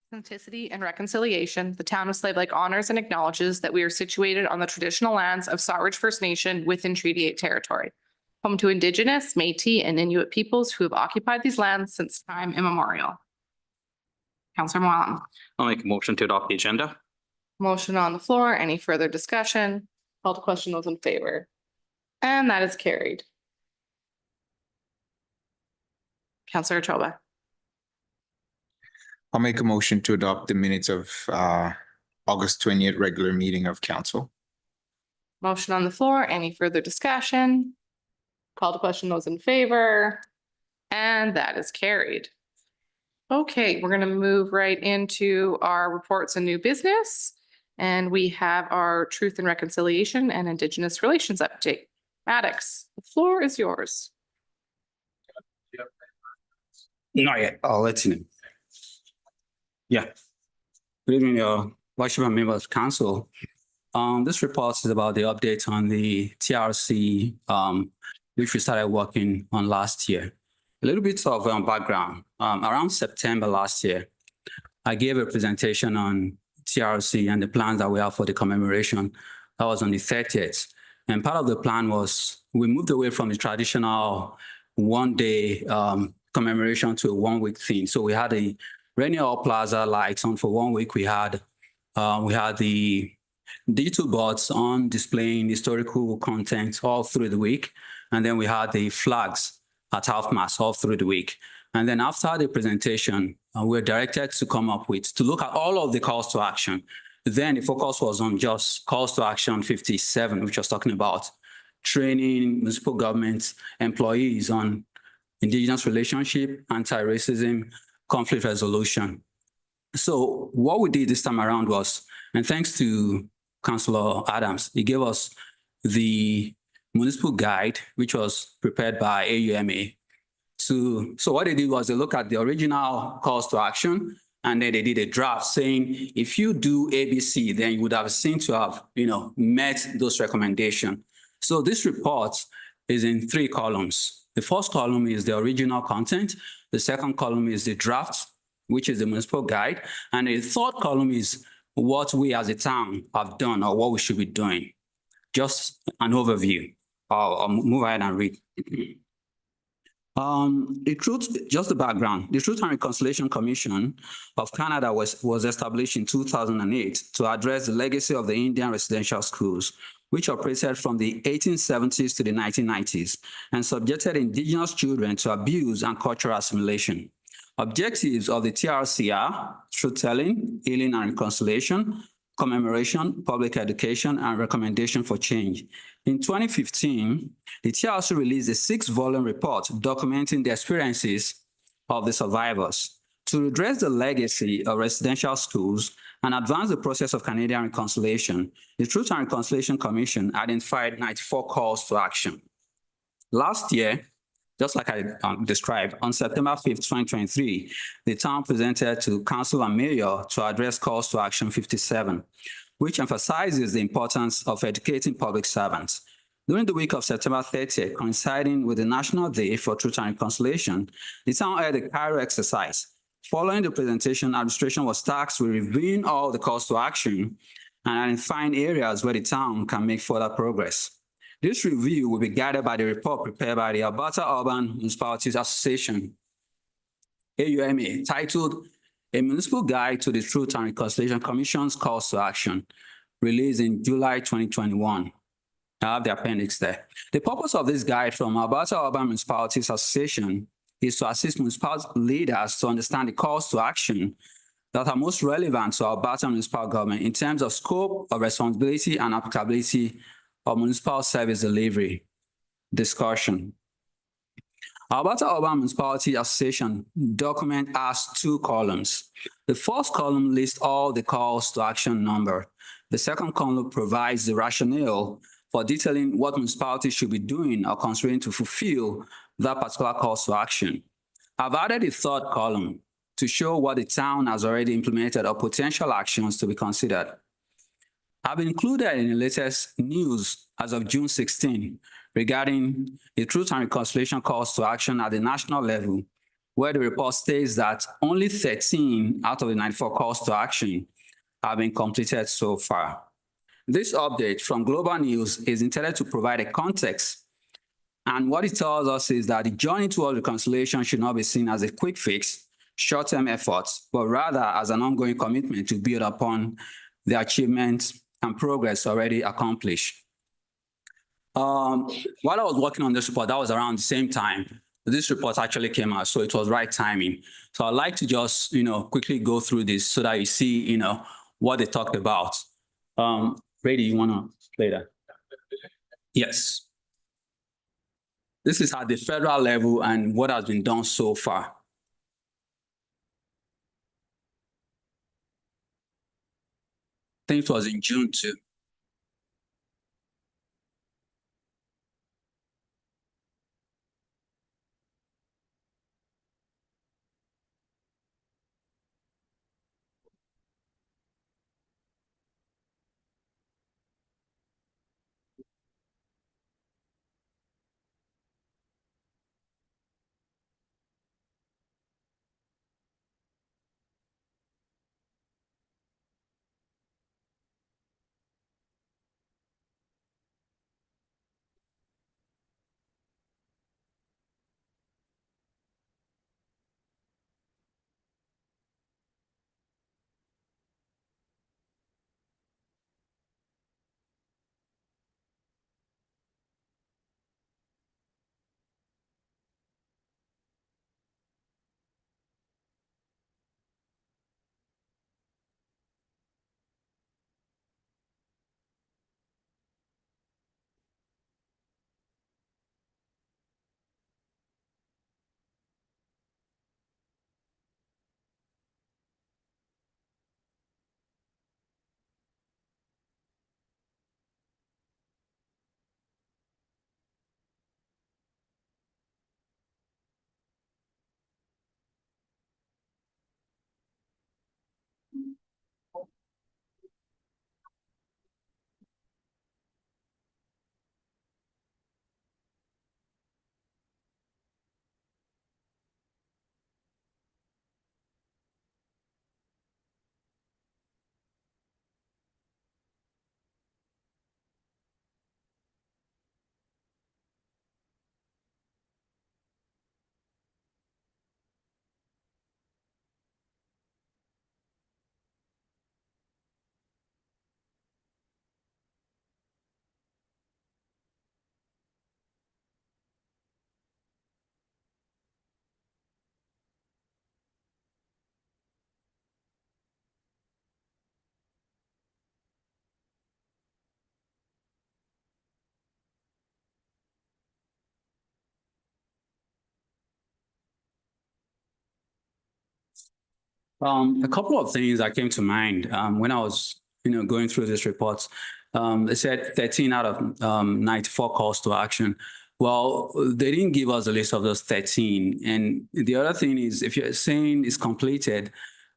authenticity, and reconciliation, the town of Slave Lake honors and acknowledges that we are situated on the traditional lands of Sawridge First Nation within Treaty 8 territory, home to Indigenous, Métis, and Inuit peoples who have occupied these lands since time immemorial. Councillor Moalon. I'll make a motion to adopt the agenda. Motion on the floor. Any further discussion? Call to question, those in favor. And that is carried. Councillor Choba. I'll make a motion to adopt the minutes of August 20th regular meeting of council. Motion on the floor. Any further discussion? Call to question, those in favor. And that is carried. Okay, we're going to move right into our reports and new business. And we have our Truth and Reconciliation and Indigenous Relations update. Maddox, the floor is yours. Not yet. I'll let you know. Yeah. Good evening, Worship and members of council. This report is about the update on the TRC, which we started working on last year. A little bit of background. Around September last year, I gave a presentation on TRC and the plans that we have for the commemoration. That was on the 30th. And part of the plan was we moved away from the traditional one-day commemoration to a one-week thing. So we had a Rainier Hall Plaza lights on for 1 week. We had the digital boards on displaying historical content all through the week. And then we had the flags at half-mast all through the week. And then after the presentation, we were directed to come up with, to look at all of the calls to action. Then the focus was on just calls to action 57, which was talking about training municipal government employees on Indigenous relationship, anti-racism, conflict resolution. So what we did this time around was, and thanks to Councillor Adams, he gave us the municipal guide, which was prepared by AUMA. So what they did was they looked at the original calls to action, and then they did a draft saying, if you do ABC, then you would have seen to have, met those recommendations. So this report is in 3 columns. The first column is the original content. The second column is the draft, which is the municipal guide. And the third column is what we as a town have done or what we should be doing. Just an overview. I'll move ahead and read. Just the background. The Truth and Reconciliation Commission of Canada was established in 2008 to address the legacy of the Indian residential schools, which operated from the 1870s to the 1990s and subjected Indigenous children to abuse and cultural assimilation. Objectives of the TRC are truth-telling, healing and reconciliation, commemoration, public education, and recommendation for change. In 2015, the TRC released a 6-volume report documenting the experiences of the survivors. To redress the legacy of residential schools and advance the process of Canadian reconciliation, the Truth and Reconciliation Commission identified 94 calls to action. Last year, just like I described, on September 5th, 2023, the town presented to council and mayor to address calls to action 57, which emphasizes the importance of educating public servants. During the week of September 30th, coinciding with the National Day for Truth and Reconciliation, the town held a Cairo exercise. Following the presentation, administration was tasked with reviewing all the calls to action and identifying areas where the town can make further progress. This review will be guided by the report prepared by the Alberta Urban Municipalities Association, AUMA, titled A Municipal Guide to the Truth and Reconciliation Commission's Calls to Action, released in July 2021. I have the appendix there. The purpose of this guide from Alberta Urban Municipalities Association is to assist municipal leaders to understand the calls to action that are most relevant to Alberta municipal government in terms of scope of responsibility and applicability of municipal service delivery. Discussion. Alberta Urban Municipality Association document has 2 columns. The first column lists all the calls to action number. The second column provides the rationale for detailing what municipalities should be doing or considering to fulfill that particular call to action. I've added a third column to show what the town has already implemented or potential actions to be considered. I've included in the latest news as of June 16 regarding the Truth and Reconciliation calls to action at the national level where the report states that only 13 out of the 94 calls to action have been completed so far. This update from Global News is intended to provide a context, and what it tells us is that the journey towards reconciliation should not be seen as a quick fix, short-term efforts, but rather as an ongoing commitment to build upon the achievements and progress already accomplished. While I was working on this report, that was around the same time this report actually came out, so it was right timing. So I'd like to just, quickly go through this so that you see, what they talked about. Brady, you want to play that? Yes. This is at the federal level and what has been done so far. I think it was in June too. A couple of things that came to mind when I was, going through this report. They said 13 out of 94 calls to action. Well, they didn't give us a list of those 13. And the other thing is, if you're saying it's completed,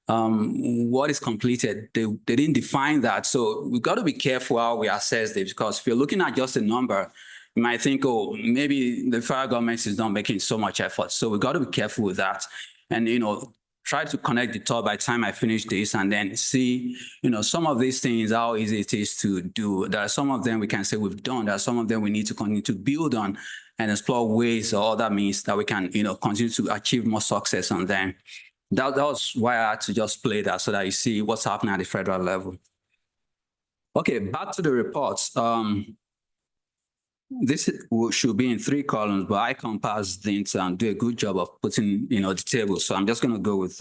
what is completed? They didn't define that. So we've got to be careful how we assess this, because if you're looking at just a number, you might think, oh, maybe the federal government is not making so much effort. So we've got to be careful with that. And, try to connect the thought by the time I finish this and then see, some of these things, how easy it is to do. There are some of them we can say we've done. There are some of them we need to continue to build on and explore ways or other means that we can, continue to achieve more success on them. That was why I had to just play that so that you see what's happening at the federal level. Okay, back to the reports. This should be in 3 columns, but I compassed things and do a good job of putting, the table. So I'm just going to go with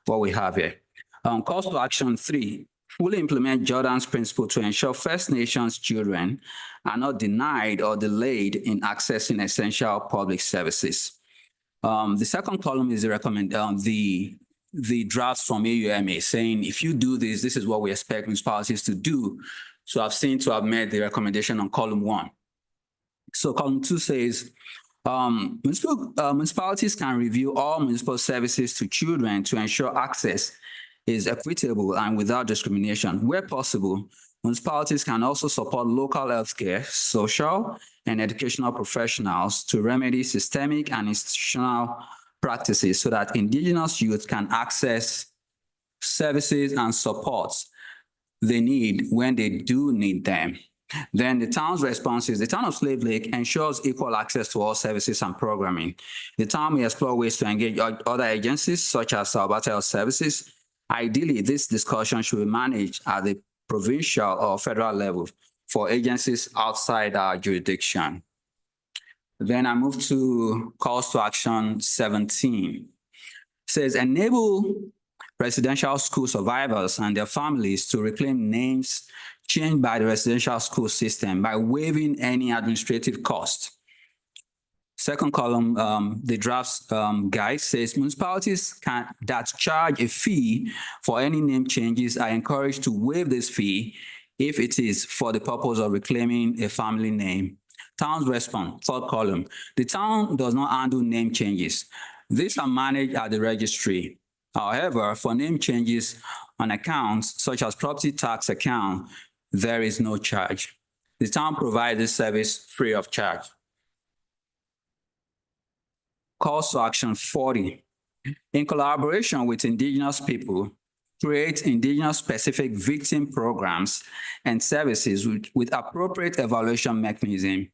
what we have here. Calls to action 3, fully implement Jordan's principle to ensure First Nations children are not denied or delayed in accessing essential public services. The second column is the drafts from AUMA saying, if you do this, this is what we expect municipalities to do. So I've seen to have made the recommendation on column 1. So column 2 says, municipalities can review all municipal services to children to ensure access is equitable and without discrimination. Where possible, municipalities can also support local healthcare, social, and educational professionals to remedy systemic and institutional practices so that indigenous youth can access services and supports they need when they do need them. Then the town's response is the town of Slave Lake ensures equal access to all services and programming. The town may explore ways to engage other agencies such as Alberta Health Services. Ideally, this discussion should be managed at the provincial or federal level for agencies outside our jurisdiction. Then I move to calls to action 17. It says enable residential school survivors and their families to reclaim names changed by the residential school system by waiving any administrative cost. Second column, the draft guide says municipalities that charge a fee for any name changes are encouraged to waive this fee if it is for the purpose of reclaiming a family name. Town's response, third column, the town does not handle name changes. These are managed at the registry. However, for name changes on accounts such as property tax account, there is no charge. The town provides this service free of charge. Calls to action 40. In collaboration with indigenous people, create indigenous specific victim programs and services with appropriate evaluation mechanism.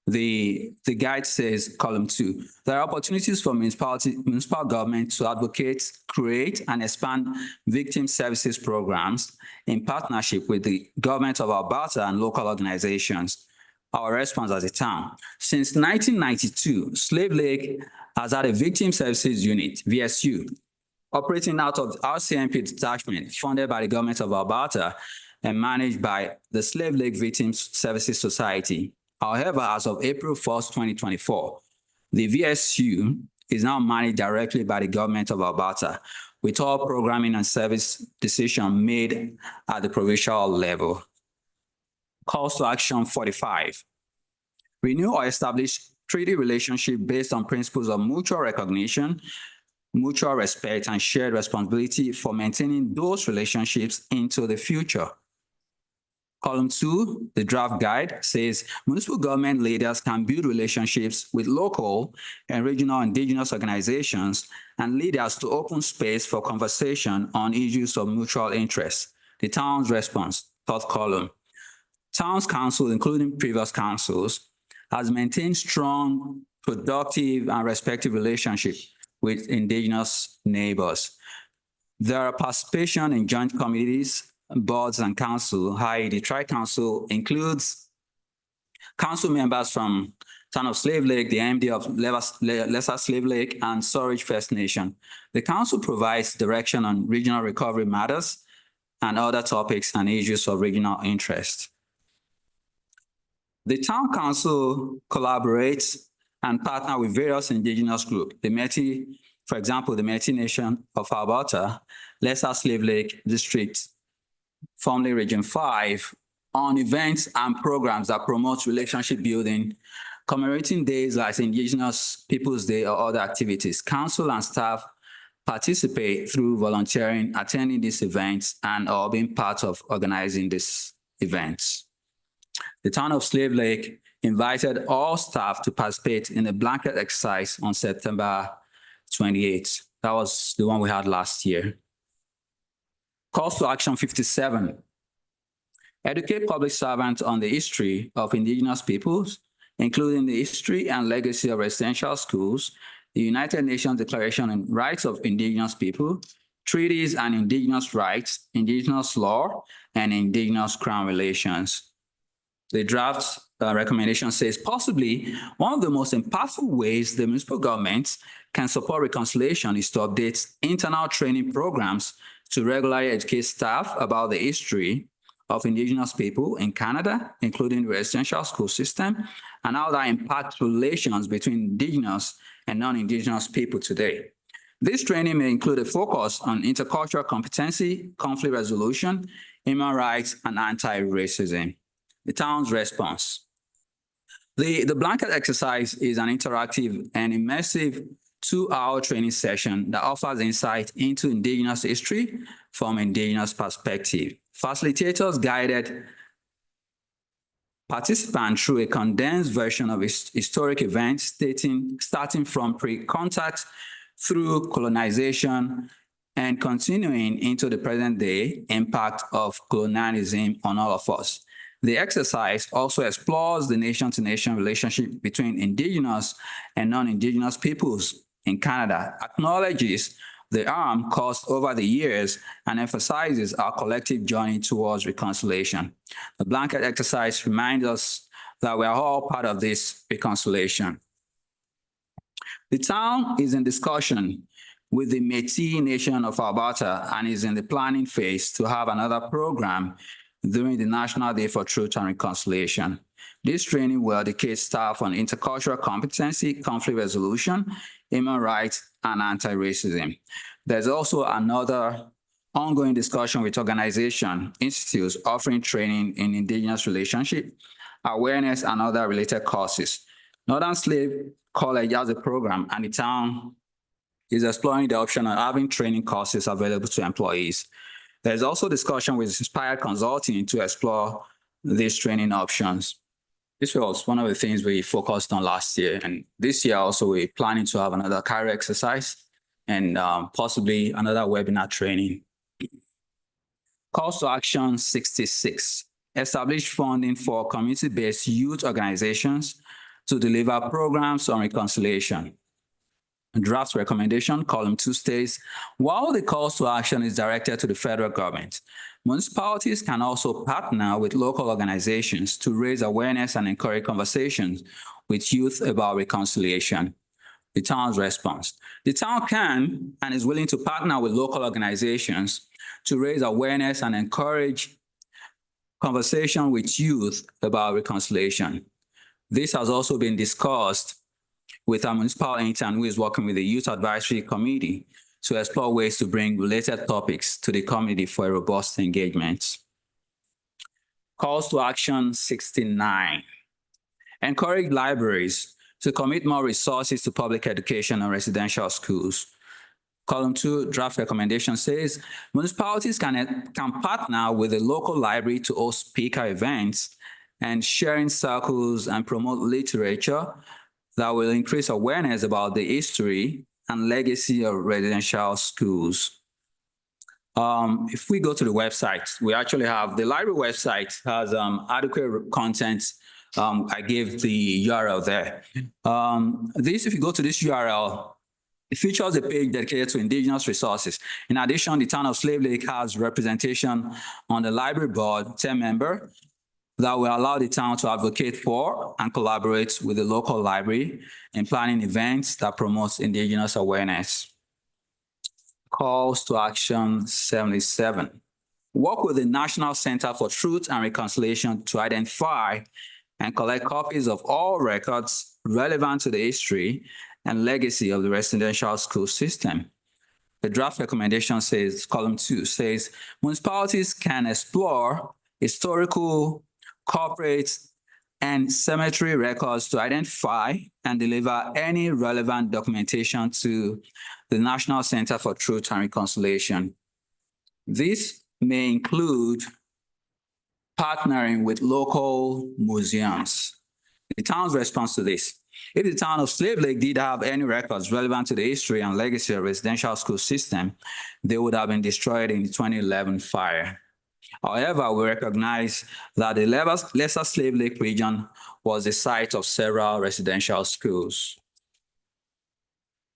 The guide says, column 2, there are opportunities for municipal government to advocate, create, and expand victim services programs in partnership with the government of Alberta and local organizations. Our response as a town. Since 1992, Slave Lake has had a victim services unit, VSU, operating out of the RCMP detachment funded by the government of Alberta and managed by the Slave Lake Victims Services Society. However, as of April 1st, 2024, the VSU is now managed directly by the government of Alberta, with all programming and service decisions made at the provincial level. Calls to action 45. Renew or establish treaty relationship based on principles of mutual recognition, mutual respect, and shared responsibility for maintaining those relationships into the future. Column 2, the draft guide, says municipal government leaders can build relationships with local and regional indigenous organizations and leaders to open space for conversation on issues of mutual interest. The town's response, third column. Town's council, including previous councils, has maintained strong, productive, and respectful relationships with indigenous neighbors. Their participation in joint committees, boards, and council, i.e. the Tri-Council, includes council members from Town of Slave Lake, the MD of Lesser Slave Lake, and Surridge First Nation. The council provides direction on regional recovery matters and other topics and issues of regional interest. The town council collaborates and partners with various indigenous groups. The Métis, for example, the Métis Nation of Alberta, Lesser Slave Lake District, formerly Region 5, on events and programs that promote relationship building, commemorating days like Indigenous Peoples Day or other activities. Council and staff participate through volunteering, attending these events, and or being part of organizing these events. The town of Slave Lake invited all staff to participate in a blanket exercise on September 28th. That was the one we had last year. Calls to action 57. Educate public servants on the history of indigenous peoples, including the history and legacy of residential schools, the United Nations Declaration on Rights of Indigenous People, treaties and indigenous rights, indigenous law, and indigenous crown relations. The draft recommendation says possibly one of the most impactful ways the municipal government can support reconciliation is to update internal training programs to regularly educate staff about the history of indigenous people in Canada, including the residential school system, and how that impacts relations between indigenous and non-indigenous people today. This training may include a focus on intercultural competency, conflict resolution, human rights, and anti-racism. The town's response. The blanket exercise is an interactive and immersive 2-hour training session that offers insight into indigenous history from indigenous perspective. Facilitators guided participants through a condensed version of historic events starting from pre-contact through colonization and continuing into the present day impact of colonialism on all of us. The exercise also explores the nation-to-nation relationship between indigenous and non-indigenous peoples in Canada, acknowledges the harm caused over the years, and emphasizes our collective journey towards reconciliation. The blanket exercise reminds us that we are all part of this reconciliation. The town is in discussion with the Métis Nation of Alberta and is in the planning phase to have another program during the National Day for Truth and Reconciliation. This training will educate staff on intercultural competency, conflict resolution, human rights, and anti-racism. There's also another ongoing discussion with organizations, institutes offering training in Indigenous relationship, awareness, and other related courses. Northern Slave College has a program, and the town is exploring the option of having training courses available to employees. There's also discussion with Inspired Consulting to explore these training options. This was one of the things we focused on last year, and this year also we're planning to have another career exercise and possibly another webinar training. Calls to action 66. Establish funding for community-based youth organizations to deliver programs on reconciliation. Draft recommendation, column 2 states, while the calls to action is directed to the federal government, municipalities can also partner with local organizations to raise awareness and encourage conversations with youth about reconciliation. The town's response. The town can and is willing to partner with local organizations to raise awareness and encourage conversation with youth about reconciliation. This has also been discussed with our municipal intern who is working with the Youth Advisory Committee to explore ways to bring related topics to the community for a robust engagement. Calls to action 69. Encourage libraries to commit more resources to public education and residential schools. Column 2, draft recommendation says, municipalities can partner with a local library to host speaker events and sharing circles and promote literature that will increase awareness about the history and legacy of residential schools. If we go to the website, we actually have, the library website has adequate content. I gave the URL there. If you go to this URL, it features a page dedicated to Indigenous resources. In addition, the town of Slave Lake has representation on the library board, 10-member, that will allow the town to advocate for and collaborate with the local library in planning events that promotes Indigenous awareness. Calls to action 77. Work with the National Center for Truth and Reconciliation to identify and collect copies of all records relevant to the history and legacy of the residential school system. The draft recommendation says, column 2 says, municipalities can explore historical, corporate, and cemetery records to identify and deliver any relevant documentation to the National Center for Truth and Reconciliation. This may include partnering with local museums. The town's response to this. If the town of Slave Lake did have any records relevant to the history and legacy of residential school system, they would have been destroyed in the 2011 fire. However, we recognize that the Lesser Slave Lake region was the site of several residential schools.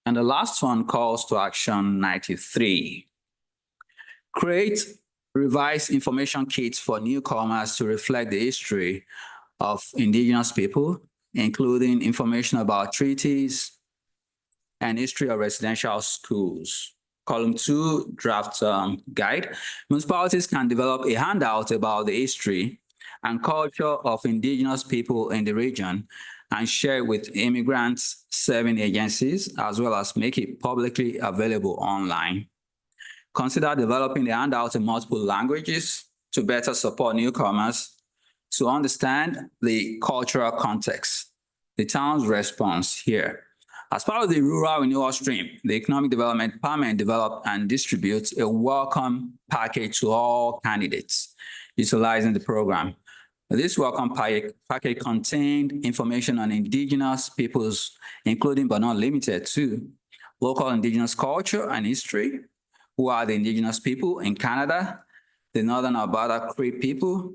And the last one calls to action 93. Create revised information kits for newcomers to reflect the history of Indigenous people, including information about treaties and history of residential schools. Column 2, draft guide. Municipalities can develop a handout about the history and culture of Indigenous people in the region and share it with immigrants serving agencies, as well as make it publicly available online. Consider developing the handout in multiple languages to better support newcomers to understand the cultural context. The town's response here. As part of the Rural Renewal Stream, the Economic Development Department developed and distributes a welcome package to all candidates utilizing the program. This welcome package contained information on Indigenous peoples, including but not limited to local indigenous culture and history, who are the indigenous people in Canada, the Northern Alberta Cree people,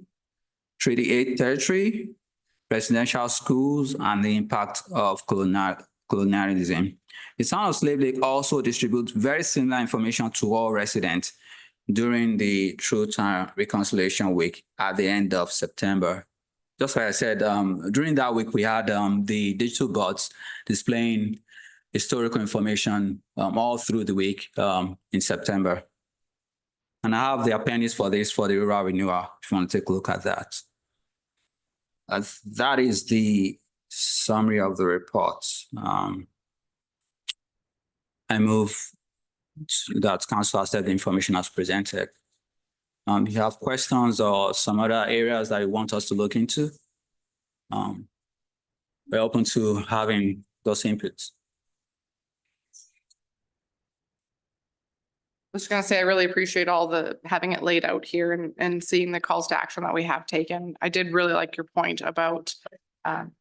Treaty 8 territory, residential schools, and the impact of colonialism. The Town of Slave Lake also distributes very similar information to all residents during the Truth and Reconciliation Week at the end of September. Just like I said, during that week, we had the digital boards displaying historical information all through the week in September. And I have the appendix for this for the rural renewal, if you want to take a look at that. That is the summary of the report. I move that council accept the information as presented. If you have questions or some other areas that you want us to look into, we're open to having those inputs. I was just gonna say, I really appreciate all the, having it laid out here and seeing the calls to action that we have taken. I did really like your point about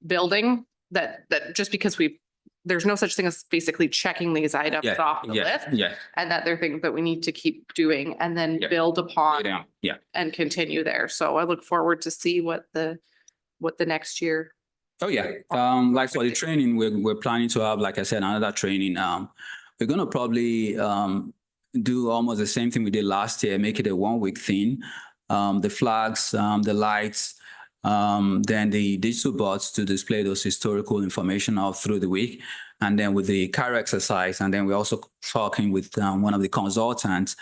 building that just because there's no such thing as basically checking these items off the list. Yeah. And that they're things that we need to keep doing and then Yeah. build upon Yeah. and continue there. So I look forward to see what the next year. Oh, yeah. Like for the training, we're planning to have, like I said, another training. We're gonna probably do almost the same thing we did last year, make it a 1-week thing. The flags, the lights, then the digital boards to display those historical information all through the week. And then with the CAR exercise, and then we're also talking with one of the consultants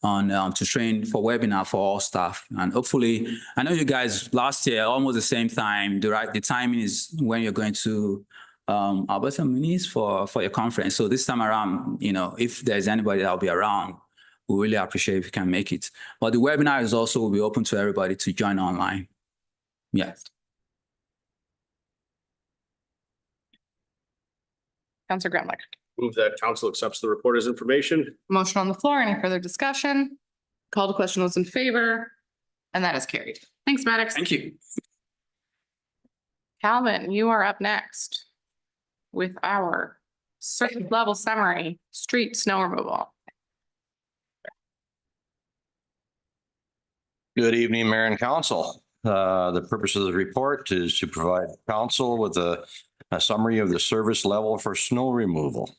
on to train for webinar for all staff. And hopefully, I know you guys last year, almost the same time, the timing is when you're going to Alberta Munis for your conference. So this time around, if there's anybody that'll be around, we really appreciate if you can make it. But the webinar is also will be open to everybody to join online. Yeah. Councillor Graham-Leck. Move that council accepts the report as information. Motion on the floor. Any further discussion? Call to question, those in favor, and that is carried. Thanks, Maddox. Thank you. Calvin, you are up next with our surface level summary, street snow removal. Good evening, Mayor and Council. The purpose of the report is to provide council with a summary of the service level for snow removal.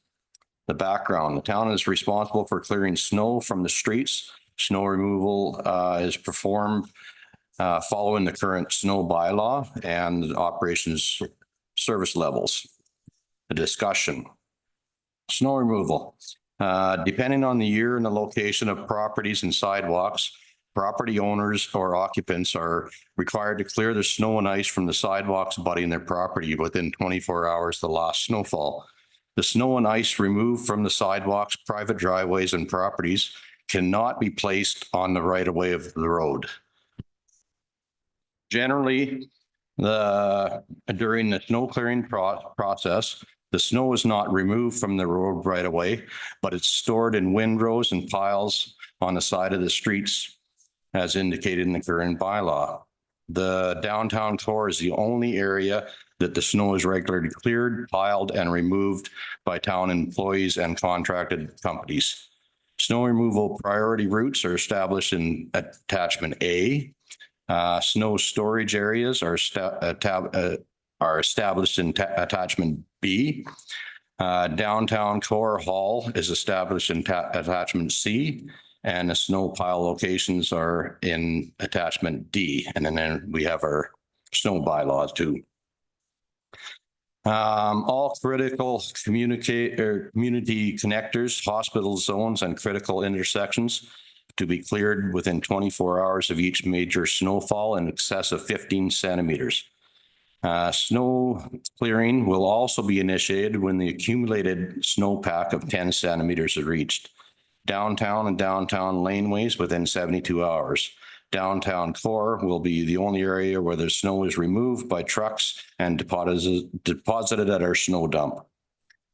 The background, the town is responsible for clearing snow from the streets. Snow removal is performed following the current snow bylaw and operations service levels. The discussion. Snow removal. Depending on the year and the location of properties and sidewalks, property owners or occupants are required to clear the snow and ice from the sidewalks abutting their property within 24 hours of the last snowfall. The snow and ice removed from the sidewalks, private driveways, and properties cannot be placed on the right of way of the road. Generally, during the snow clearing process, the snow is not removed from the road right away, but it's stored in windrows and piles on the side of the streets as indicated in the current bylaw. The downtown core is the only area that the snow is regularly cleared, piled, and removed by town employees and contracted companies. Snow removal priority routes are established in attachment A. Snow storage areas are established in attachment B. Downtown core hall is established in attachment C. And the snow pile locations are in attachment D. And then we have our snow bylaws too. All critical community connectors, hospital zones, and critical intersections to be cleared within 24 hours of each major snowfall in excess of 15 centimeters. Snow clearing will also be initiated when the accumulated snowpack of 10 centimeters is reached. Downtown and downtown laneways within 72 hours. Downtown core will be the only area where the snow is removed by trucks and deposited at our snow dump.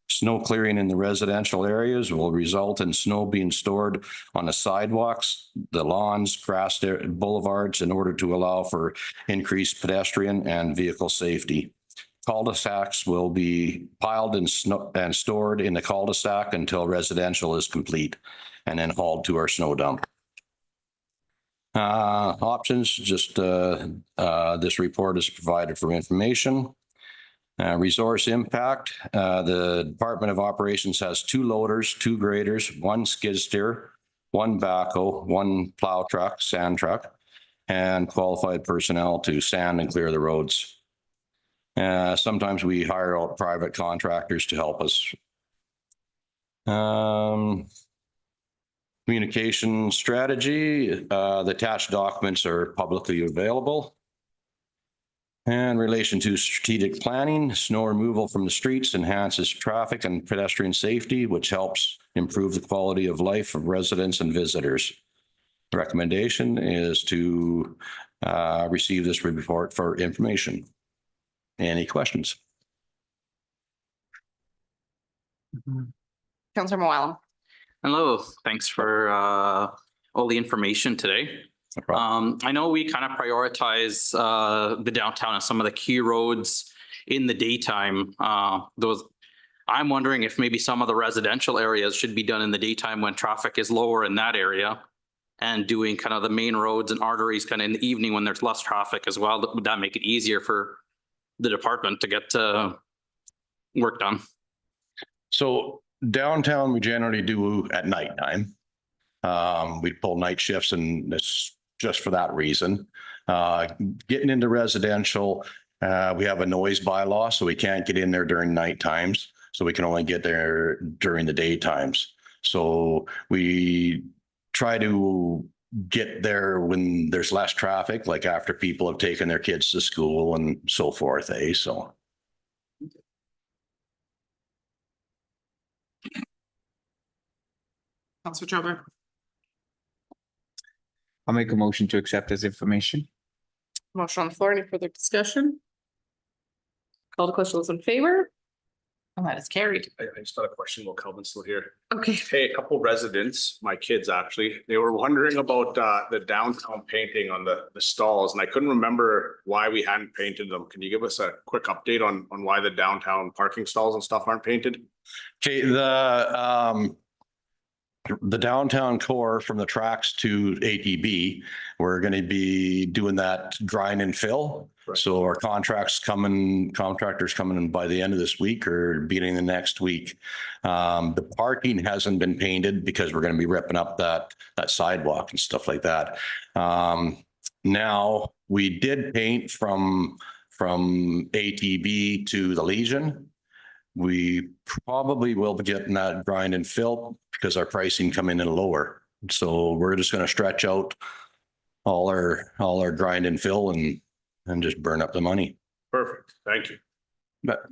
Snow clearing in the residential areas will result in snow being stored on the sidewalks, the lawns, grass boulevards in order to allow for increased pedestrian and vehicle safety. cul-de-sacs will be piled and stored in the cul-de-sac until residential is complete and then hauled to our snow dump. Options, just this report is provided for information. Resource impact, the Department of Operations has 2 loaders, 2 graders, 1 skid steer, 1 backhoe, 1 plow truck, sand truck, and qualified personnel to sand and clear the roads. Sometimes we hire out private contractors to help us. Communication strategy, the attached documents are publicly available. In relation to strategic planning, snow removal from the streets enhances traffic and pedestrian safety, which helps improve the quality of life of residents and visitors. The recommendation is to receive this report for information. Any questions? Councillor Moellem. Hello, thanks for all the information today. No problem. I know we kind of prioritize the downtown and some of the key roads in the daytime. I'm wondering if maybe some of the residential areas should be done in the daytime when traffic is lower in that area, and doing kind of the main roads and arteries kind of in the evening when there's less traffic as well. Would that make it easier for the department to get work done? So downtown, we generally do at nighttime. We pull night shifts, and it's just for that reason. Getting into residential, we have a noise bylaw, so we can't get in there during night times. So we can only get there during the daytimes. So we try to get there when there's less traffic, like after people have taken their kids to school and so forth, So. Councillor Joubert. I'll make a motion to accept this information. Motion on the floor. Any further discussion? Call to question, those in favor? And that is carried. I just got a question while Calvin's still here. Okay. Hey, a couple residents, my kids actually, they were wondering about the downtown painting on the stalls, and I couldn't remember why we hadn't painted them. Can you give us a quick update on why the downtown parking stalls and stuff aren't painted? Okay, the downtown core from the tracks to ATB, we're going to be doing that grind and fill. Right. So our contractors coming in by the end of this week or beginning of next week. The parking hasn't been painted because we're going to be ripping up that sidewalk and stuff like that. Now we did paint from ATB to the Legion. We probably will be getting that grind and fill because our pricing come in lower. So we're just going to stretch out all our grind and fill and just burn up the money. Perfect. Thank you. But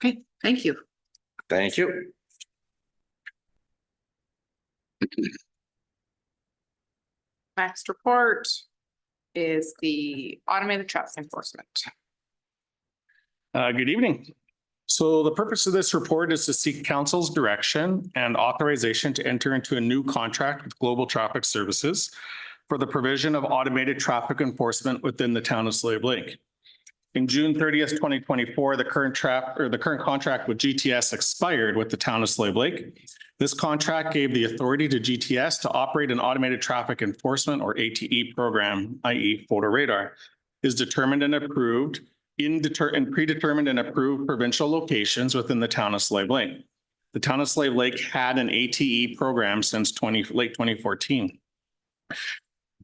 Okay, thank you. thank you. Next report is the automated traffic enforcement. Good evening. So the purpose of this report is to seek council's direction and authorization to enter into a new contract with Global Traffic Services for the provision of automated traffic enforcement within the town of Slave Lake. In June 30th, 2024, the current contract with GTS expired with the town of Slave Lake. This contract gave the authority to GTS to operate an automated traffic enforcement or ATE program, i.e. photo radar, is determined and approved in predetermined and approved provincial locations within the town of Slave Lake. The town of Slave Lake had an ATE program since late 2014.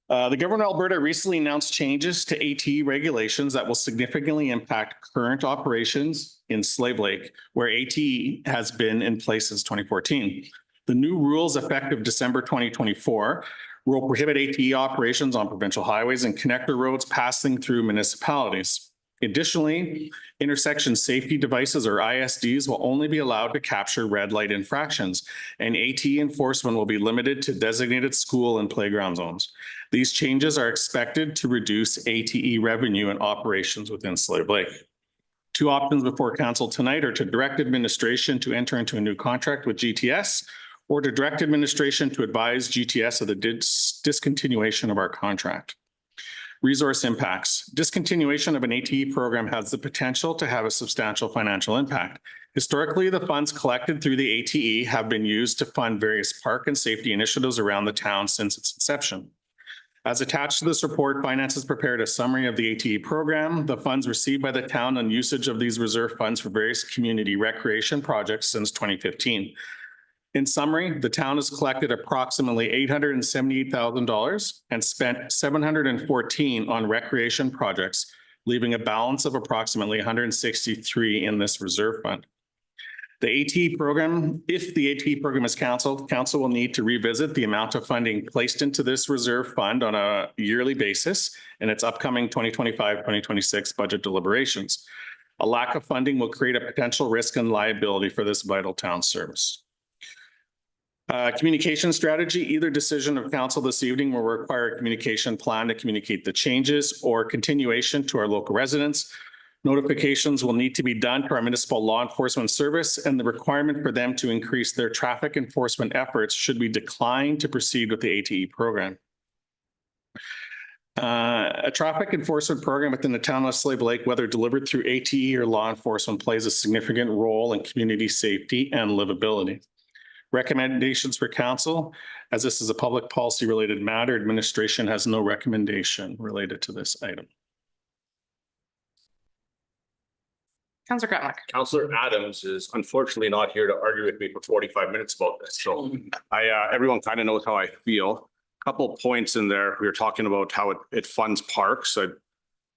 The government of Alberta recently announced changes to ATE regulations that will significantly impact current operations in Slave Lake, where ATE has been in place since 2014. The new rules effective December 2024 will prohibit ATE operations on provincial highways and connector roads passing through municipalities. Additionally, intersection safety devices or ISDs will only be allowed to capture red light infractions, and ATE enforcement will be limited to designated school and playground zones. These changes are expected to reduce ATE revenue and operations within Slave Lake. Two options before council tonight are to direct administration to enter into a new contract with GTS or to direct administration to advise GTS of the discontinuation of our contract. Resource impacts. Discontinuation of an ATE program has the potential to have a substantial financial impact. Historically, the funds collected through the ATE have been used to fund various park and safety initiatives around the town since its inception. As attached to this report, Finance has prepared a summary of the ATE program, the funds received by the town, and usage of these reserve funds for various community recreation projects since 2015. In summary, the town has collected approximately $878,000 and spent $714 on recreation projects, leaving a balance of approximately $163 in this reserve fund. The ATE program, if the ATE program is canceled, council will need to revisit the amount of funding placed into this reserve fund on a yearly basis in its upcoming 2025-2026 budget deliberations. A lack of funding will create a potential risk and liability for this vital town service. Communication strategy, either decision of council this evening will require a communication plan to communicate the changes or continuation to our local residents. Notifications will need to be done to our municipal law enforcement service, and the requirement for them to increase their traffic enforcement efforts should be declined to proceed with the ATE program. A traffic enforcement program within the town of Slave Lake, whether delivered through ATE or law enforcement, plays a significant role in community safety and livability. Recommendations for council, as this is a public policy related matter, administration has no recommendation related to this item. Councillor Gremlich. Councillor Adams is unfortunately not here to argue with me for 45 minutes about this. So everyone kind of knows how I feel. Couple points in there. We were talking about how it funds parks.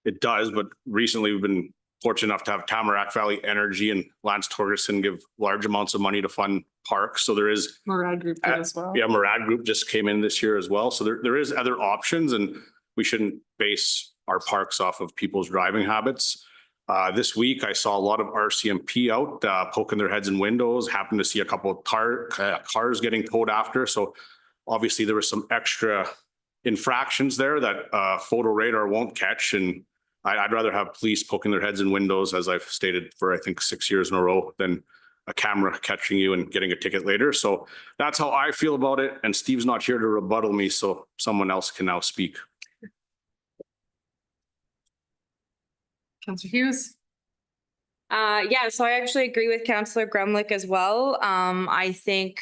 It does, but recently we've been fortunate enough to have Tamarack Valley Energy and Lance Torgerson give large amounts of money to fund parks. So there is Murad Group did as well. Yeah, Murad Group just came in this year as well. So there is other options, and we shouldn't base our parks off of people's driving habits. This week, I saw a lot of RCMP out poking their heads in windows, happened to see a couple of cars getting towed after. So obviously there was some extra infractions there that photo radar won't catch. And I'd rather have police poking their heads in windows, as I've stated for, I think, 6 years in a row, than a camera catching you and getting a ticket later. So that's how I feel about it. And Steve's not here to rebuttal me, so someone else can now speak. Councillor Hughes. Yeah, so I actually agree with Councillor Gremlich as well. I think,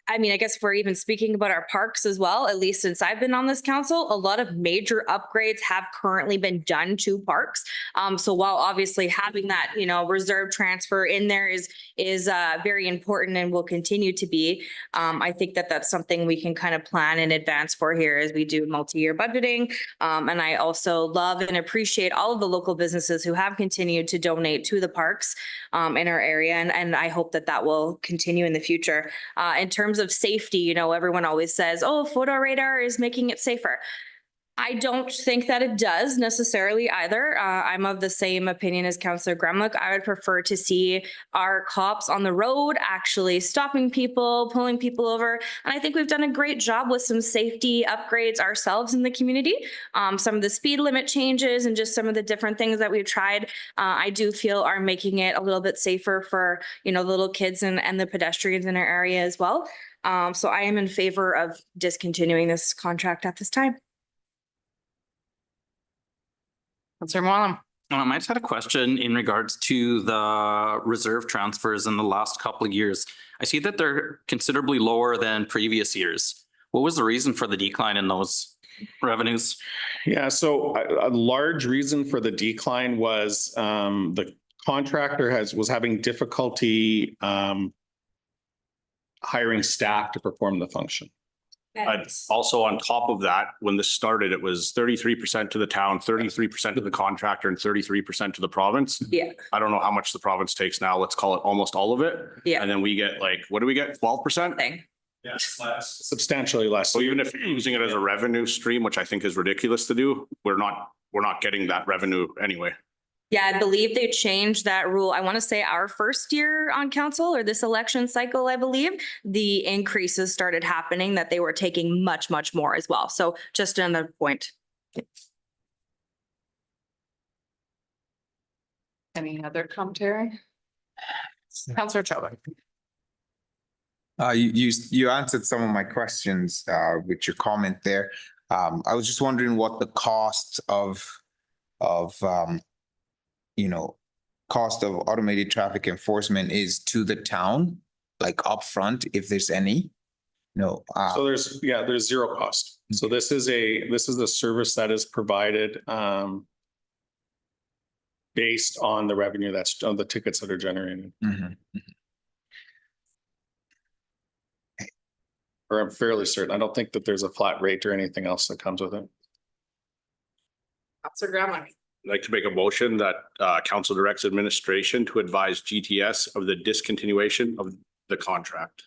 I guess if we're even speaking about our parks as well, at least since I've been on this council, a lot of major upgrades have currently been done to parks. So while obviously having that, reserve transfer in there is very important and will continue to be, I think that that's something we can kind of plan in advance for here as we do multi-year budgeting. And I also love and appreciate all of the local businesses who have continued to donate to the parks in our area. And I hope that that will continue in the future. In terms of safety, everyone always says, oh, photo radar is making it safer. I don't think that it does necessarily either. I'm of the same opinion as Councillor Gremlich. I would prefer to see our cops on the road actually stopping people, pulling people over. And I think we've done a great job with some safety upgrades ourselves in the community. Some of the speed limit changes and just some of the different things that we've tried, I do feel are making it a little bit safer for, the little kids and the pedestrians in our area as well. So I am in favor of discontinuing this contract at this time. Councillor Mollem. I just had a question in regards to the reserve transfers in the last couple of years. I see that they're considerably lower than previous years. What was the reason for the decline in those revenues? Yeah, so a large reason for the decline was the contractor was having difficulty hiring staff to perform the function. Also on top of that, when this started, it was 33% to the town, 33% to the contractor, and 33% to the province. Yeah. I don't know how much the province takes now. Let's call it almost all of it. Yeah. And then we get what do we get? 12%? Thing. Yes, substantially less. So even if you're using it as a revenue stream, which I think is ridiculous to do, we're not getting that revenue anyway. Yeah, I believe they changed that rule. I want to say our first year on council or this election cycle, I believe, the increases started happening that they were taking much, much more as well. So just another point. Any other commentary? Councillor Chobak. You answered some of my questions with your comment there. I was just wondering what the cost of, you know, cost of automated traffic enforcement is to the town, like upfront, if there's any? No, So there's zero cost. So this is a service that is provided based on the revenue that's on the tickets that are generated. mhm. Or I'm fairly certain. I don't think that there's a flat rate or anything else that comes with it. Counselor Gremlin. I'd like to make a motion that council directs administration to advise GTS of the discontinuation of the contract.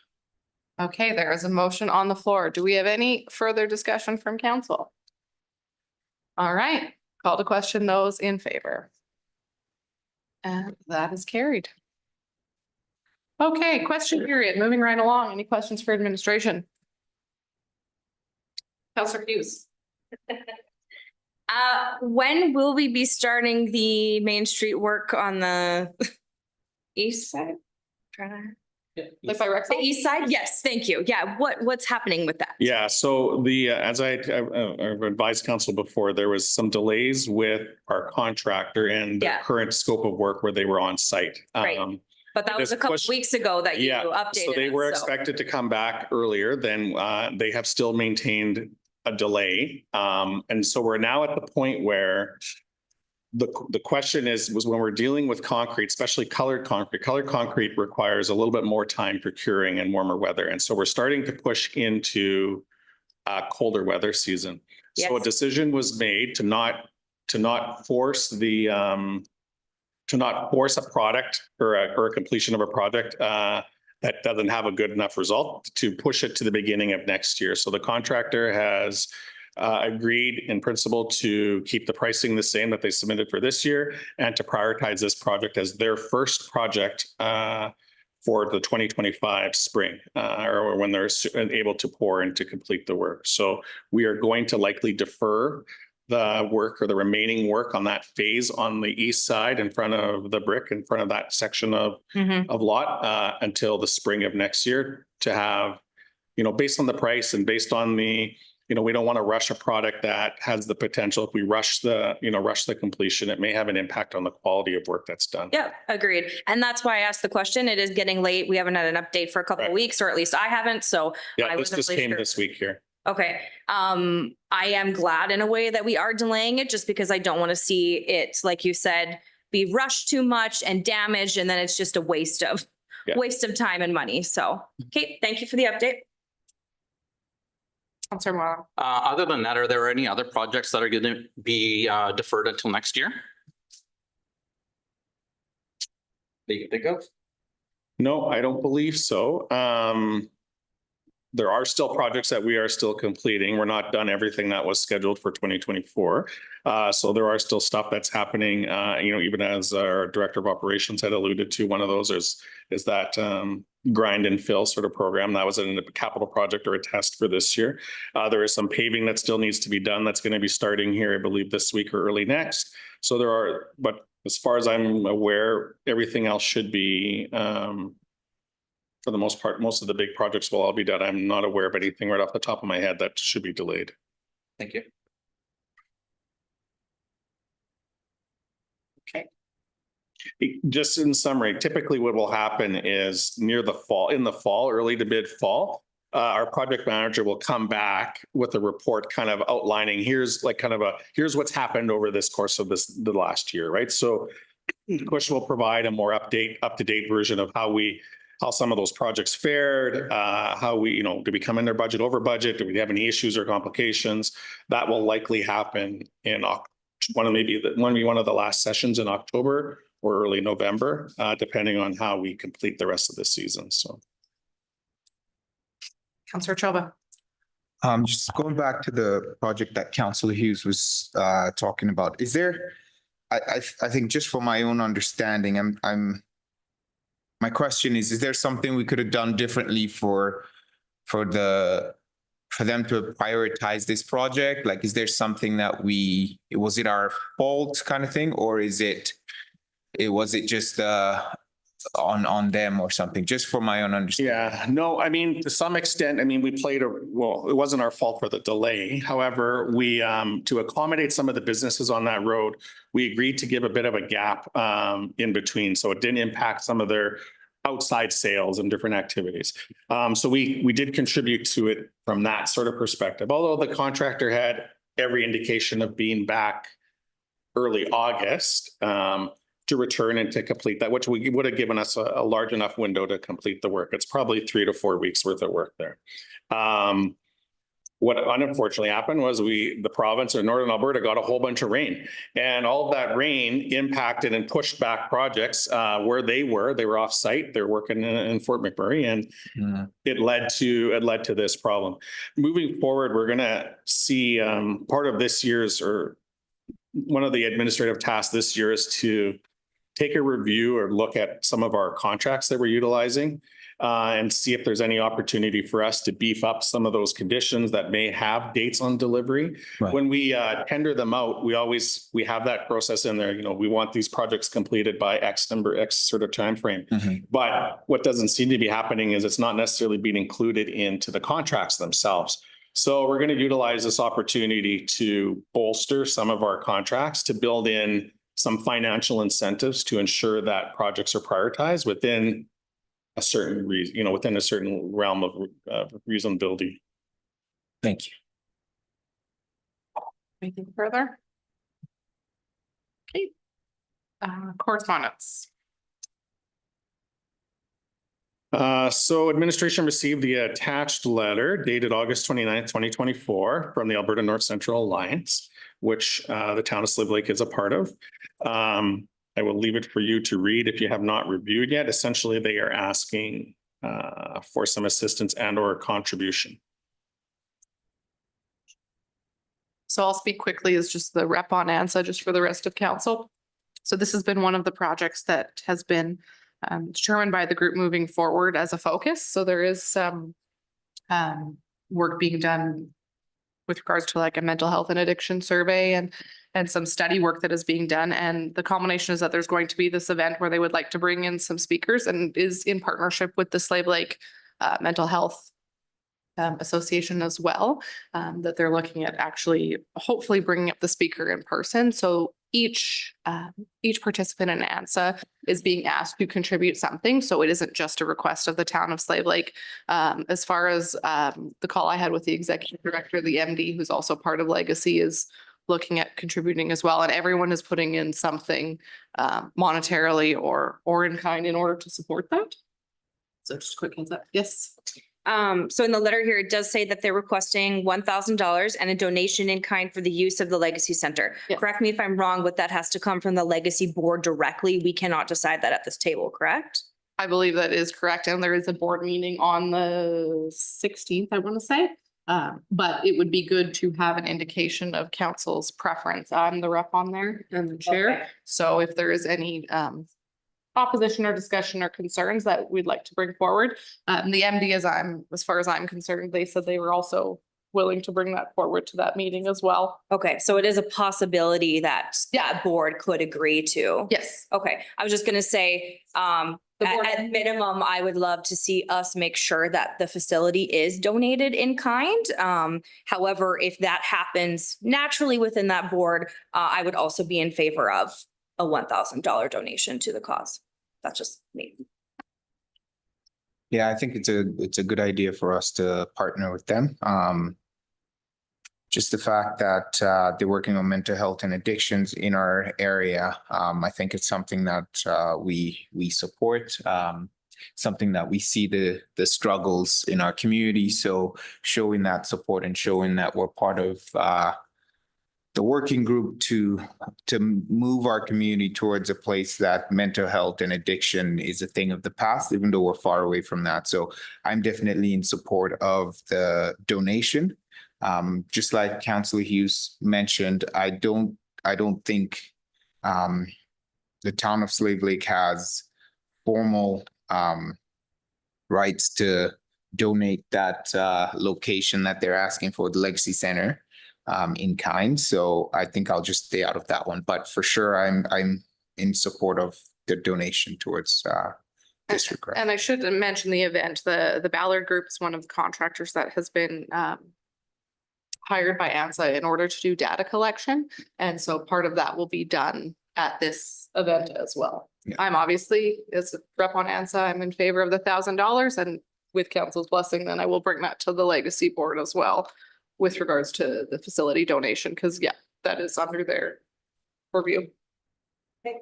Okay, there is a motion on the floor. Do we have any further discussion from council? All right, call to question those in favor. And that is carried. Okay, question period, moving right along. Any questions for administration? Counselor Hughes. When will we be starting the Main Street work on the east side? Like by The Rexall? east side? Yes, thank you. Yeah, what's happening with that? Yeah, so as I've advised council before, there was some delays with our contractor and the Yeah. current scope of work where they were on site. Right. But that was a This couple question- weeks ago that you Yeah, updated. so they were us, so- expected to come back earlier, then they have still maintained a delay. And so we're now at the point where the question was when we're dealing with concrete, especially colored concrete requires a little bit more time procuring in warmer weather. And so we're starting to push into colder weather season. So a Yes. decision was made to not force to not force a product or a completion of a project that doesn't have a good enough result, to push it to the beginning of next year. So the contractor has agreed in principle to keep the pricing the same that they submitted for this year and to prioritize this project as their first project for the 2025 spring, or when they're able to pour and to complete the work. So we are going to likely defer the work or the remaining work on that phase on the east side in front of the brick, in front of that section of lot until the spring of next year to have, based on the price and based on the, we don't want to rush a product that has the potential. If we rush the completion, it may have an impact on the quality of work that's done. Yeah, agreed. And that's why I asked the question. It is getting late. We haven't had an update for a couple of Right. weeks, or at least I haven't. So Yeah, I this wasn't just really came sure. this week here. Okay. I am glad in a way that we are delaying it just because I don't want to see it, like you said, be rushed too much and damaged. And then it's just a waste of time and money. So, okay, thank you for the update. Counselor Moore. Other than that, are there any other projects that are going to be deferred until next year? That you can think of? No, I don't believe so. There are still projects that we are still completing. We're not done everything that was scheduled for 2024. So there are still stuff that's happening, even as our Director of Operations had alluded to, one of those is that grind and fill sort of program. That was a capital project or a test for this year. There is some paving that still needs to be done. That's going to be starting here, I believe, this week or early next. So but as far as I'm aware, everything else should be, for the most part, most of the big projects will all be done. I'm not aware of anything right off the top of my head that should be delayed. Thank you. Just in summary, typically what will happen is in the fall, early to mid fall, our project manager will come back with a report kind of outlining, here's what's happened over this course of the last year, right? So Kush will provide a more up-to-date version of how some of those projects fared, how did we come in their budget, over budget? Do we have any issues or complications? That will likely happen in one of the last sessions in October or early November, depending on how we complete the rest of the season. So. Counselor Choba. Just going back to the project that Councillor Hughes was talking about, is there, I think just for my own understanding, my question is there something we could have done differently for them to prioritize this project? Like, is there something that was it our fault kind of thing, or was it just on them or something, just for my own understanding. Yeah, no, I mean, to some extent, I mean, we played well, it wasn't our fault for the delay. However, we, to accommodate some of the businesses on that road, we agreed to give a bit of a gap, in between, so it didn't impact some of their outside sales and different activities. So we did contribute to it from that sort of perspective, although the contractor had every indication of being back early August, to return and to complete that, which would have given us a large enough window to complete the work. It's probably 3 to 4 weeks worth of work there. What unfortunately happened was the province of Northern Alberta got a whole bunch of rain, and all of that rain impacted and pushed back projects where they were off site. They're working in Fort McMurray, and it led to this problem. Moving forward, we're going to see part of this year's, or one of the administrative tasks this year, is to take a review or look at some of our contracts that we're utilizing and see if there's any opportunity for us to beef up some of those conditions that may have dates on delivery. Right. When we tender them out, we have that process in there. You know, we want these projects completed by X sort of timeframe. But what doesn't seem to be happening is it's not necessarily being included into the contracts themselves. So we're going to utilize this opportunity to bolster some of our contracts, to build in some financial incentives to ensure that projects are prioritized within a certain within a certain realm of reasonability. Thank you. Anything further? Okay. Correspondence. So administration received the attached letter dated August 29th, 2024 from the Alberta North Central Alliance, which the town of Slave Lake is a part of. I will leave it for you to read if you have not reviewed yet. Essentially, they are asking for some assistance and or contribution. So I'll speak quickly as just the rep on ANSA, just for the rest of council. So this has been one of the projects that has been determined by the group moving forward as a focus. So there is some work being done with regards to like a mental health and addiction survey and some study work that is being done. And the combination is that there's going to be this event where they would like to bring in some speakers, and is in partnership with the Slave Lake Mental Health Association as well, that they're looking at actually hopefully bringing up the speaker in person. So each participant in ANSA is being asked to contribute something. So it isn't just a request of the town of Slave Lake. As far as the call I had with the executive director, the MD, who's also part of Legacy, is looking at contributing as well. And everyone is putting in something monetarily or in kind in order to support that. So just a quick heads up. Yes. So in the letter here, it does say that they're requesting $1,000 and a donation in kind for the use of the Legacy Center. Yes. Correct me if I'm wrong, but that has to come from the Legacy board directly. We cannot decide that at this table, correct? I believe that is correct. And there is a board meeting on the 16th, I want to say. But it would be good to have an indication of council's preference. I'm the rep on there and the chair. Okay. So if there is any opposition or discussion or concerns that we'd like to bring forward, the MD, as far as I'm concerned, they said they were also willing to bring that forward to that meeting as well. Okay, so it is a possibility that that board could agree to. Yes. Okay, I was just gonna say, at minimum, I would love to see us make sure that the facility is donated in kind. However, if that happens naturally within that board, I would also be in favor of a $1,000 donation to the cause. That's just me. Yeah, I think it's a good idea for us to partner with them. Just the fact that they're working on mental health and addictions in our area, I think it's something that we support. Something that we see the struggles in our community. So showing that support and showing that we're part of the working group to move our community towards a place that mental health and addiction is a thing of the past, even though we're far away from that. So I'm definitely in support of the donation. Just like Councillor Hughes mentioned, I don't think the town of Slave Lake has formal rights to donate that location that they're asking for, the Legacy Center, in kind. So I think I'll just stay out of that one. But for sure, I'm in support of the donation towards disregard. And I should mention the event, the Ballard Group is one of the contractors that has been hired by ANSA in order to do data collection. And so part of that will be done at this event as well. Yeah. I'm obviously, as a rep on ANSA, I'm in favor of the $1,000, and with council's blessing, then I will bring that to the legacy board as well with regards to the facility donation, because yeah, that is under their purview. Okay.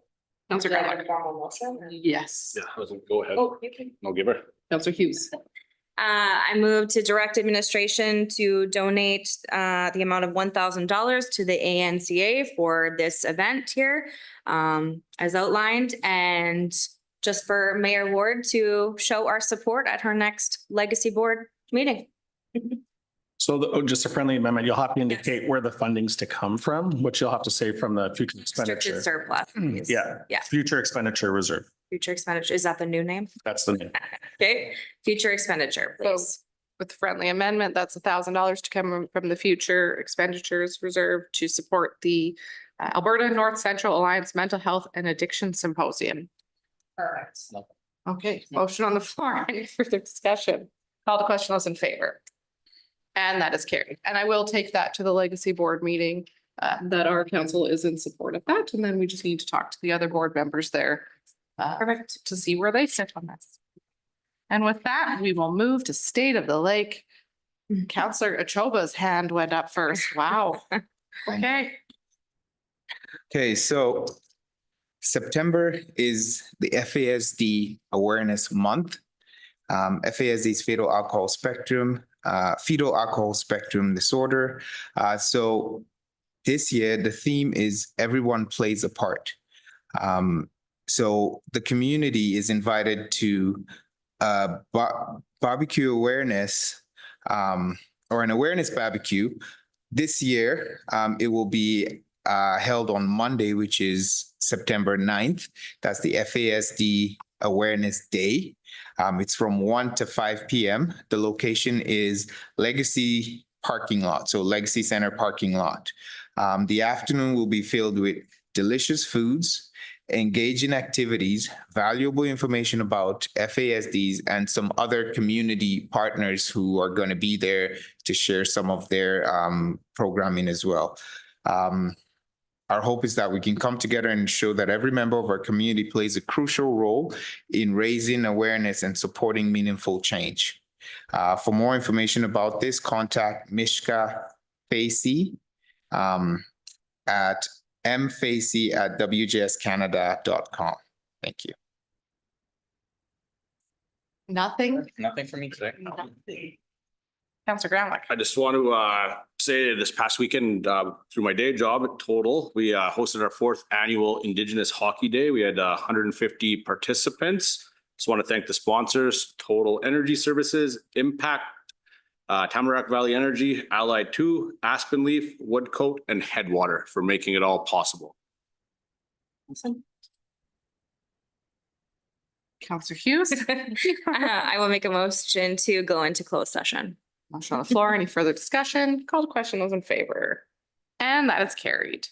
Councilor Gramlich. Formal motion? Yes. Yeah, go ahead. Oh, you can. No, give her. Councilor Hughes. I move to direct administration to donate the amount of $1,000 to the ANCA for this event here, as outlined, and just for Mayor Ward to show our support at her next legacy board meeting. So just a friendly amendment, you'll have to indicate where the funding's to come from, which you'll have to say from the future Restricted expenditure. surplus. please. Yeah. Yeah, Future expenditure reserve. future expenditure. Is that the new name? That's the name. Okay, future expenditure, please. With friendly amendment, that's $1,000 to come from the future expenditures reserve to support the Alberta North Central Alliance Mental Health and Addiction Symposium. Perfect. Okay, motion on the floor. Any further discussion? Call the question, those in favor. And that is carried. And I will take that to the legacy board meeting that our council is in support of that. And then we just need to talk to the other board members there. Perfect, to see where they sit on this. And with that, we will move to State of the Lake. Councillor Achoba's hand went up first. Wow. Okay. Okay, so September is the FASD Awareness Month. FASD is fetal alcohol spectrum disorder. So this year, the theme is Everyone Plays a Part. So the community is invited to barbecue awareness or an awareness barbecue. This year, it will be held on Monday, which is September 9th. That's the FASD Awareness Day. It's from 1 to 5 p.m. The location is Legacy Parking Lot, so Legacy Center Parking Lot. The afternoon will be filled with delicious foods, engaging activities, valuable information about FASDs, and some other community partners who are going to be there to share some of their programming as well. Our hope is that we can come together and show that every member of our community plays a crucial role in raising awareness and supporting meaningful change. For more information about this, contact Mishka Facey at mfacey@wjscanada.com. Thank you. Nothing? Nothing for me today. Councillor Gramlich. I just want to say this past weekend, through my day job at Total, we hosted our 4th annual Indigenous Hockey Day. We had 150 participants. Just want to thank the sponsors, Total Energy Services, Impact, Tamarack Valley Energy, Allied 2, Aspen Leaf, Woodcote, and Headwater for making it all possible. Awesome. Councillor Hughes. I will make a motion to go into closed session. Motion on the floor. Any further discussion? Call the question, those in favor. And that is carried.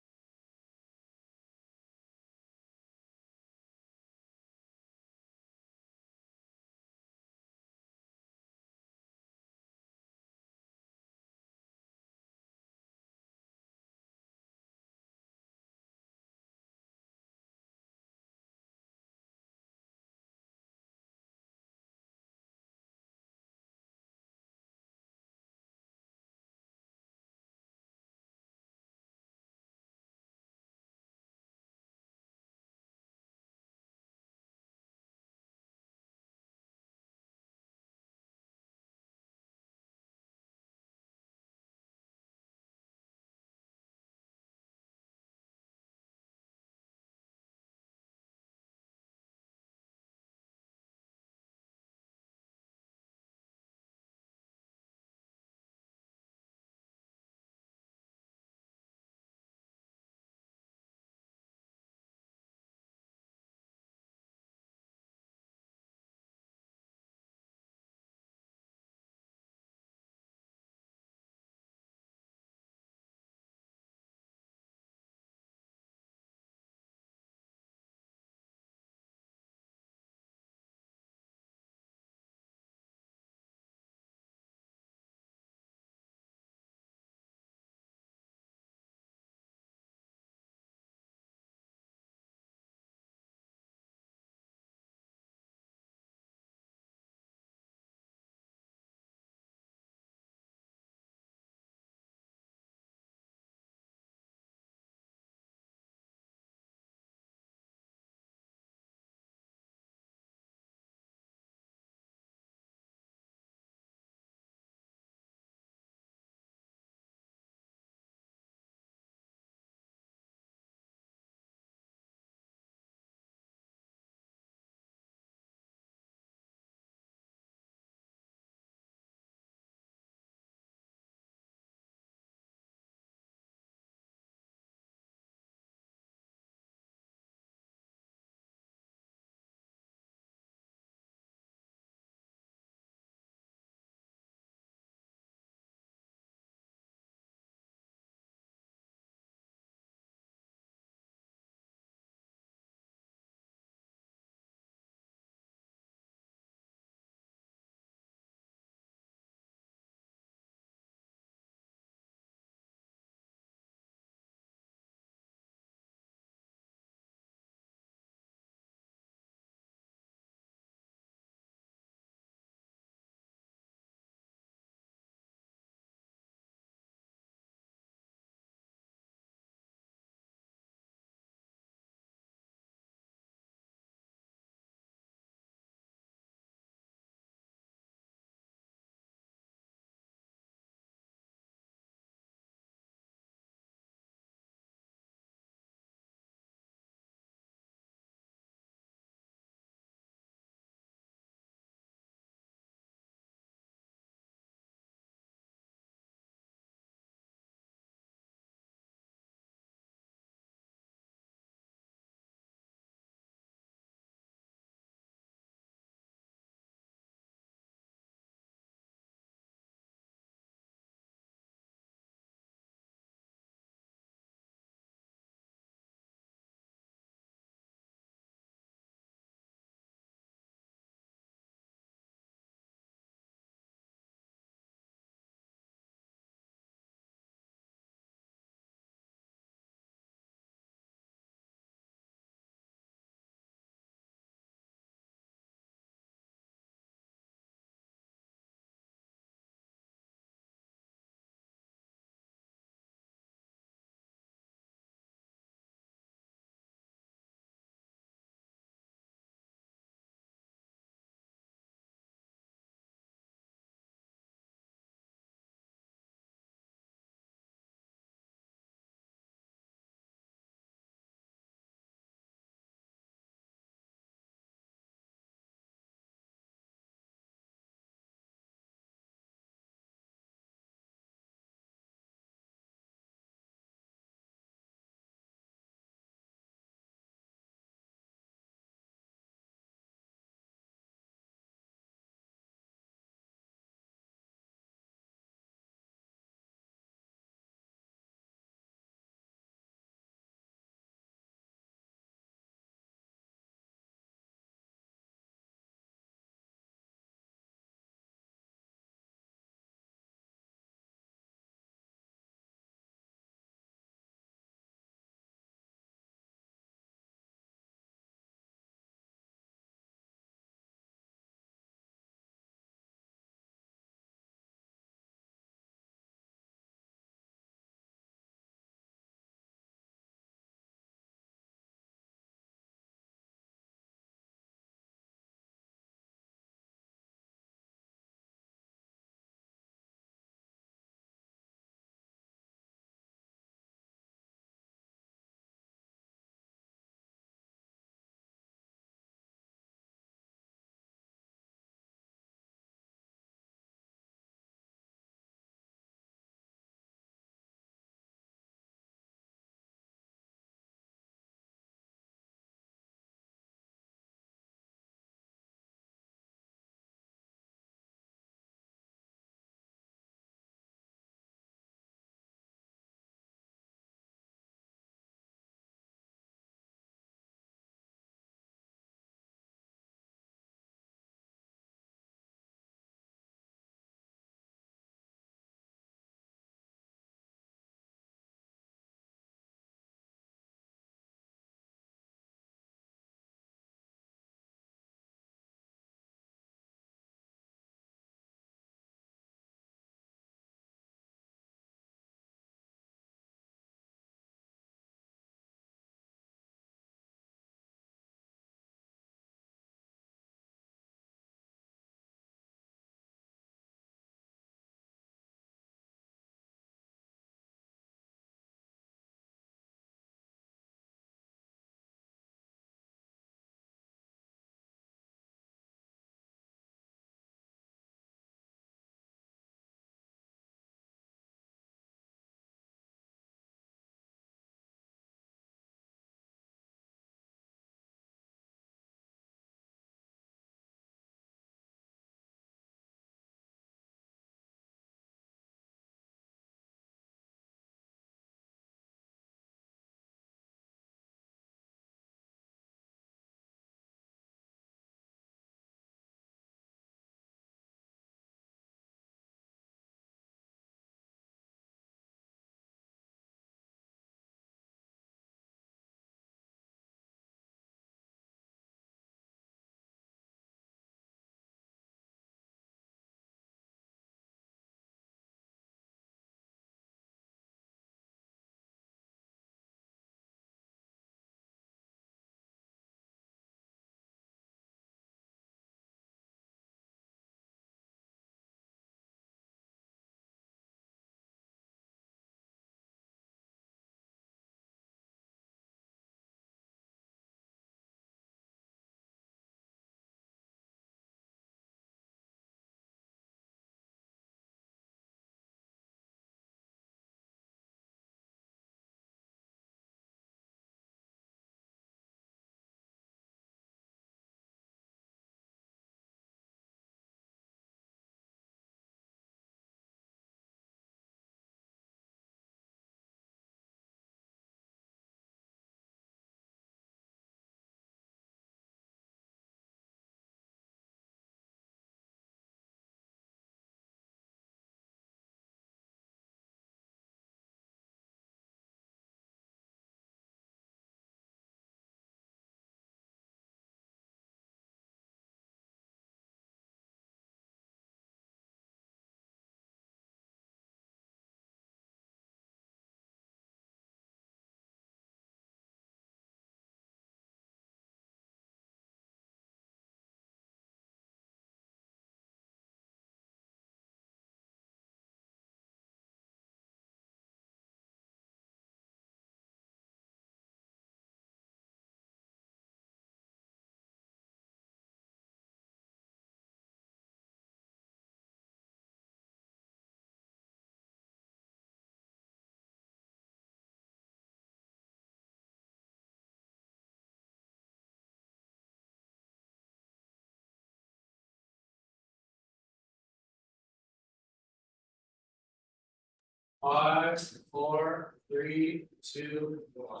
5, 4, 3, 2, 1.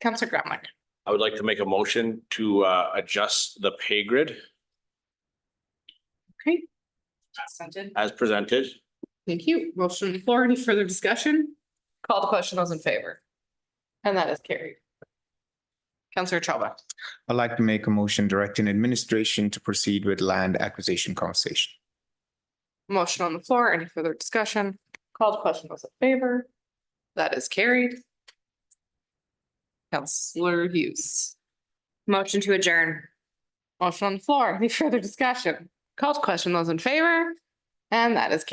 Counselor Gremlin. I would like to make a motion to adjust the pay grid Okay, as presented. thank you. Motion on the floor. Any further discussion? Call the question. Those in favor? And that is carried. Counselor Chalba. I'd like to make a motion directing administration to proceed with land acquisition conversation. Motion on the floor. Any further discussion? Call the question. Those in favor? That is carried. Counselor Hughes. Motion to adjourn. Motion on the floor. Any further discussion? Call to question. Those in favor? And that is carried.